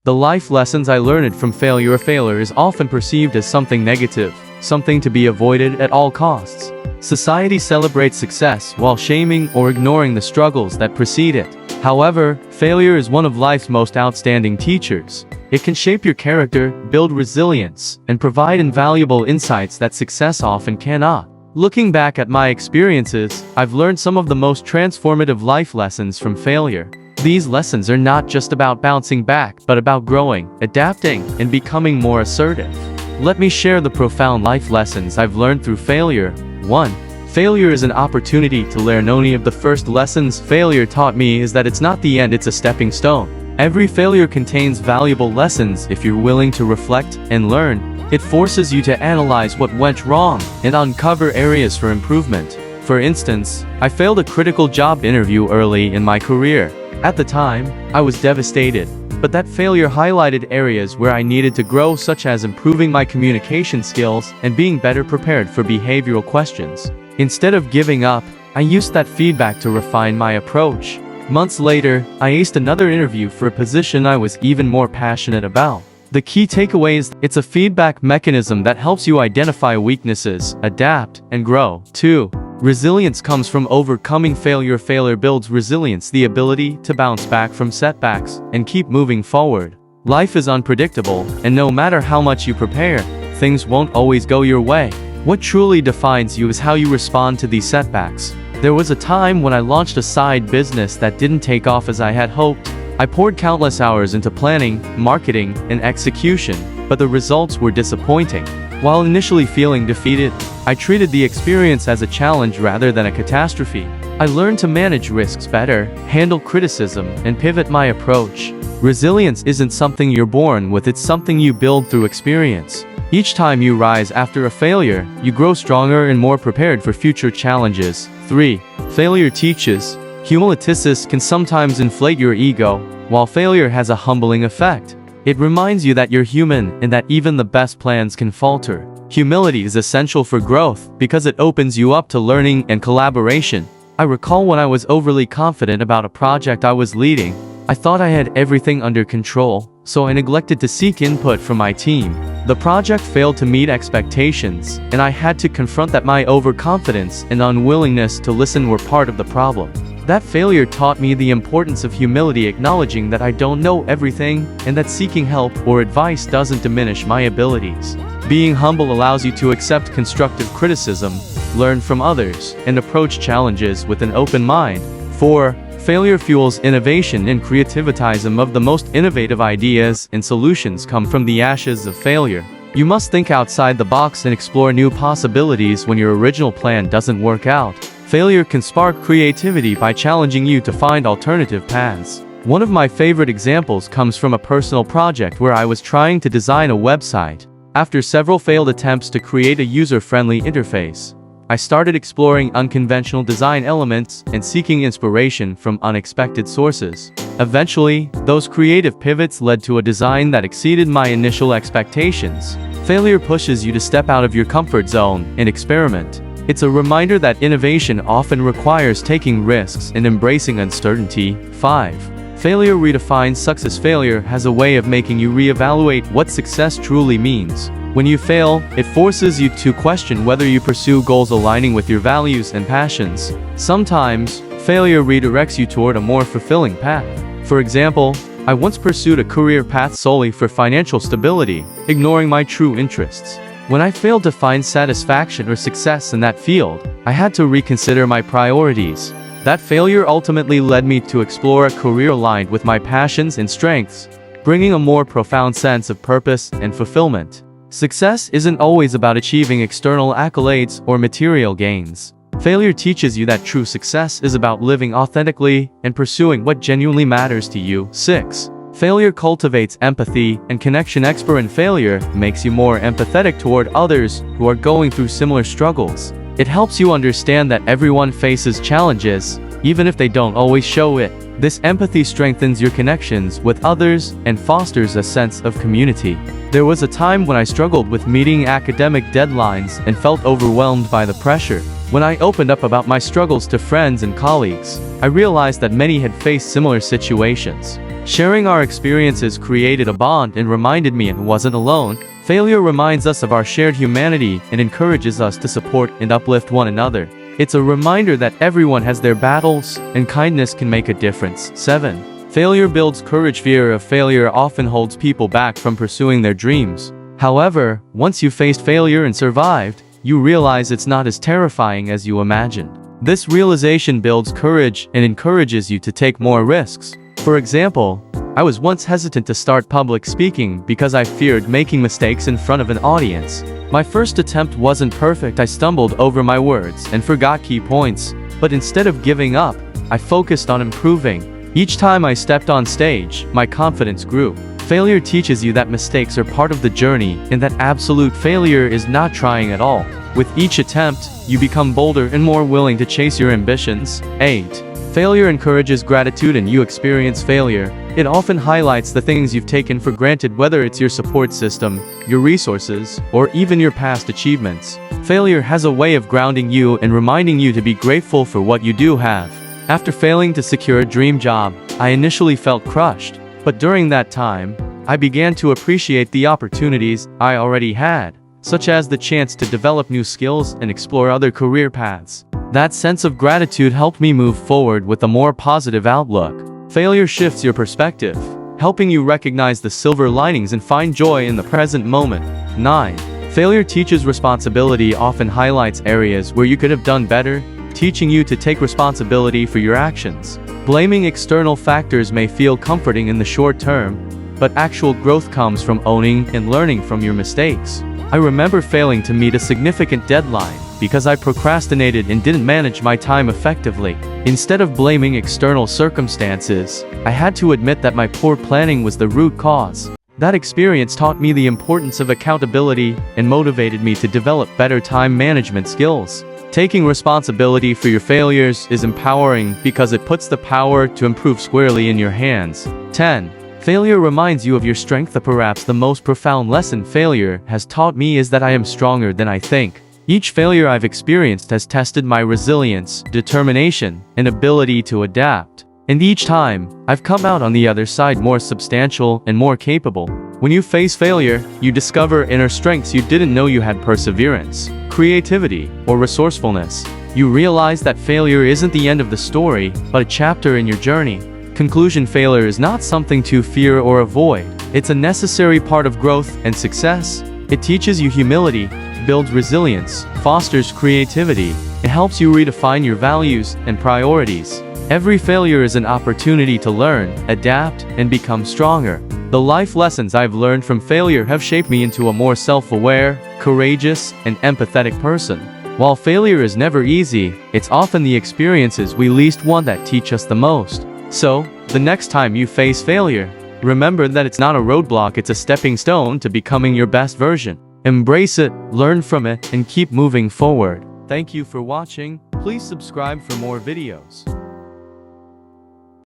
The life lessons I learned from failure is often perceived as something negative, something to be avoided at all costs. Society celebrates success while shaming or ignoring the struggles that precede it. However, failure is one of life's most outstanding teachers. It can shape your character, build resilience, and provide invaluable insights that success often cannot. Looking back at my experiences, I've learned some of the most transformative life lessons from failure. These lessons are not just about bouncing back, but about growing, adapting, and becoming more assertive. Let me share the profound life lessons I've learned through failure. 1. Failure is an opportunity to learn. One of the first lessons failure taught me is that it's not the end, it's a stepping stone. Every failure contains valuable lessons if you're willing to reflect and learn. It forces you to analyze what went wrong and uncover areas for improvement. For instance, I failed a critical job interview early in my career. At the time, I was devastated, but that failure highlighted areas where I needed to grow, such as improving my communication skills and being better prepared for behavioral questions. Instead of giving up, I used that feedback to refine my approach. Months later, I aced another interview for a position I was even more passionate about. The key takeaway is it's a feedback mechanism that helps you identify weaknesses, adapt, and grow. 2. Resilience comes from overcoming failure. Failure builds resilience, the ability to bounce back from setbacks and keep moving forward. Life is unpredictable, and no matter how much you prepare, things won't always go your way. What truly defines you is how you respond to these setbacks. There was a time when I launched a side business that didn't take off as I had hoped. I poured countless hours into planning, marketing, and execution, but the results were disappointing. While initially feeling defeated, I treated the experience as a challenge rather than a catastrophe. I learned to manage risks better, handle criticism, and pivot my approach. Resilience isn't something you're born with, it's something you build through experience. Each time you rise after a failure, you grow stronger and more prepared for future challenges. 3. Failure teaches. Humility can sometimes inflate your ego, while failure has a humbling effect. It reminds you that you're human and that even the best plans can falter. Humility is essential for growth because it opens you up to learning and collaboration. I recall when I was overly confident about a project I was leading, I thought I had everything under control, so I neglected to seek input from my team. The project failed to meet expectations, and I had to confront that my overconfidence and unwillingness to listen were part of the problem. That failure taught me the importance of humility, acknowledging that I don't know everything, and that seeking help or advice doesn't diminish my abilities. Being humble allows you to accept constructive criticism, learn from others, and approach challenges with an open mind. 4. Failure fuels innovation and creativity. Some of the most innovative ideas and solutions come from the ashes of failure. You must think outside the box and explore new possibilities when your original plan doesn't work out. Failure can spark creativity by challenging you to find alternative paths. One of my favorite examples comes from a personal project where I was trying to design a website. After several failed attempts to create a user-friendly interface, I started exploring unconventional design elements and seeking inspiration from unexpected sources. Eventually, those creative pivots led to a design that exceeded my initial expectations. Failure pushes you to step out of your comfort zone and experiment. It's a reminder that innovation often requires taking risks and embracing uncertainty. 5. Failure redefines success. Failure has a way of making you reevaluate what success truly means. When you fail, it forces you to question whether you pursue goals aligning with your values and passions. Sometimes, failure redirects you toward a more fulfilling path. For example, I once pursued a career path solely for financial stability, ignoring my true interests. When I failed to find satisfaction or success in that field, I had to reconsider my priorities. That failure ultimately led me to explore a career aligned with my passions and strengths, bringing a more profound sense of purpose and fulfillment. Success isn't always about achieving external accolades or material gains. Failure teaches you that true success is about living authentically and pursuing what genuinely matters to you. 6. Failure cultivates empathy and connection. Experience in failure makes you more empathetic toward others who are going through similar struggles. It helps you understand that everyone faces challenges, even if they don't always show it. This empathy strengthens your connections with others and fosters a sense of community. There was a time when I struggled with meeting academic deadlines and felt overwhelmed by the pressure. When I opened up about my struggles to friends and colleagues, I realized that many had faced similar situations. Sharing our experiences created a bond and reminded me I wasn't alone. Failure reminds us of our shared humanity and encourages us to support and uplift one another. It's a reminder that everyone has their battles, and kindness can make a difference. 7. Failure builds courage. Fear of failure often holds people back from pursuing their dreams. However, once you faced failure and survived, you realize it's not as terrifying as you imagined. This realization builds courage and encourages you to take more risks. For example, I was once hesitant to start public speaking because I feared making mistakes in front of an audience. My first attempt wasn't perfect. I stumbled over my words and forgot key points, but instead of giving up, I focused on improving. Each time I stepped on stage, my confidence grew. Failure teaches you that mistakes are part of the journey and that absolute failure is not trying at all. With each attempt, you become bolder and more willing to chase your ambitions. 8. Failure encourages gratitude. And you experience failure, it often highlights the things you've taken for granted, whether it's your support system, your resources, or even your past achievements. Failure has a way of grounding you and reminding you to be grateful for what you do have. After failing to secure a dream job, I initially felt crushed, but during that time, I began to appreciate the opportunities I already had, such as the chance to develop new skills and explore other career paths. That sense of gratitude helped me move forward with a more positive outlook. Failure shifts your perspective, helping you recognize the silver linings and find joy in the present moment. 9. Failure teaches responsibility. Often highlights areas where you could have done better, teaching you to take responsibility for your actions. Blaming external factors may feel comforting in the short term, but actual growth comes from owning and learning from your mistakes. I remember failing to meet a significant deadline because I procrastinated and didn't manage my time effectively. Instead of blaming external circumstances, I had to admit that my poor planning was the root cause. That experience taught me the importance of accountability and motivated me to develop better time management skills. Taking responsibility for your failures is empowering because it puts the power to improve squarely in your hands. 10. Failure reminds you of your strength. Perhaps the most profound lesson failure has taught me is that I am stronger than I think. Each failure I've experienced has tested my resilience, determination, and ability to adapt. And each time, I've come out on the other side more substantial and more capable. When you face failure, you discover inner strengths you didn't know you had: perseverance, creativity, or resourcefulness. You realize that failure isn't the end of the story, but a chapter in your journey. Conclusion: failure is not something to fear or avoid. It's a necessary part of growth and success. It teaches you humility, builds resilience, fosters creativity, and helps you redefine your values and priorities. Every failure is an opportunity to learn, adapt, and become stronger. The life lessons I've learned from failure have shaped me into a more self-aware, courageous, and empathetic person. While failure is never easy, it's often the experiences we least want that teach us the most. So, the next time you face failure, remember that it's not a roadblock, it's a stepping stone to becoming your best version. Embrace it, learn from it, and keep moving forward. Thank you for watching. Please subscribe for more videos.